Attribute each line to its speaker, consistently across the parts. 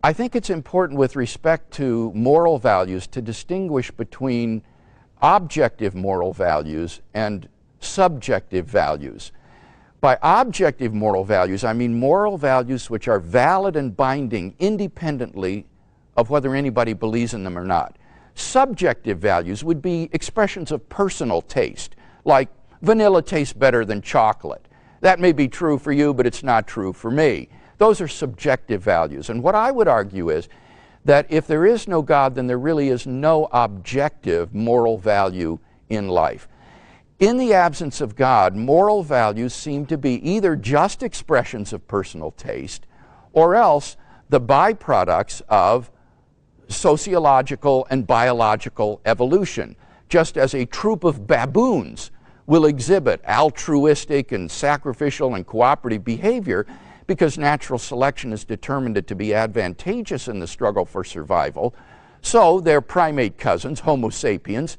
Speaker 1: I think it's important with respect to moral values to distinguish between objective moral values and subjective values. By objective moral values, I mean moral values which are valid and binding independently of whether anybody believes in them or not. Subjective values would be expressions of personal taste, like vanilla tastes better than chocolate. That may be true for you, but it's not true for me. Those are subjective values. And what I would argue is that if there is no God, then there really is no objective moral value in life. In the absence of God, moral values seem to be either just expressions of personal taste or else the byproducts of sociological and biological evolution, just as a troop of baboons will exhibit altruistic and sacrificial and cooperative behavior because natural selection has determined it to be advantageous in the struggle for survival. So their primate cousins, Homo sapiens,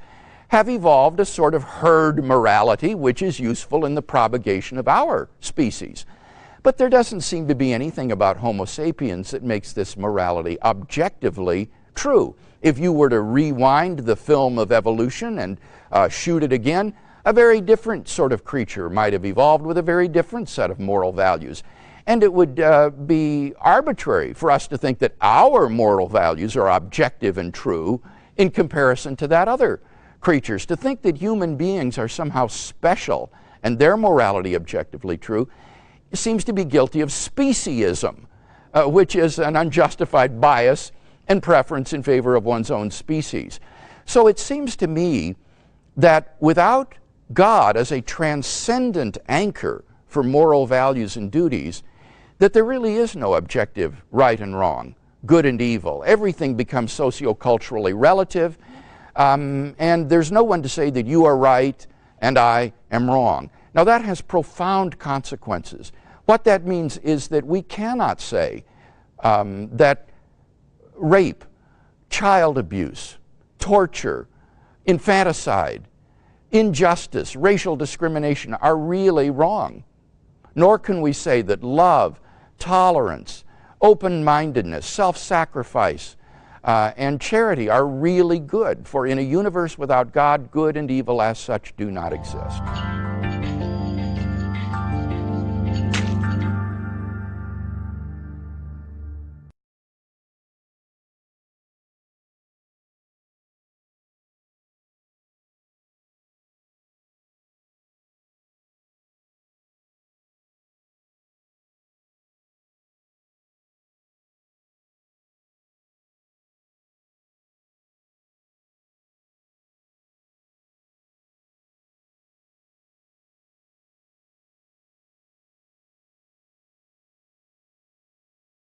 Speaker 1: have evolved a sort of herd morality which is useful in the propagation of our species. But there doesn't seem to be anything about Homo sapiens that makes this morality objectively true. If you were to rewind the film of evolution and shoot it again, a very different sort of creature might have evolved with a very different set of moral values. And it would be arbitrary for us to think that our moral values are objective and true in comparison to that other creatures. To think that human beings are somehow special and their morality objectively true seems to be guilty of speciesism, which is an unjustified bias and preference in favor of one's own species. So it seems to me that without God as a transcendent anchor for moral values and duties, that there really is no objective right and wrong, good and evil. Everything becomes socioculturally relative, and there's no one to say that you are right and I am wrong. Now that has profound consequences. What that means is that we cannot say that rape, child abuse, torture, infanticide, injustice, racial discrimination are really wrong. Nor can we say that love, tolerance, open-mindedness, self-sacrifice, and charity are really good. For in a universe without God, good and evil as such do not exist.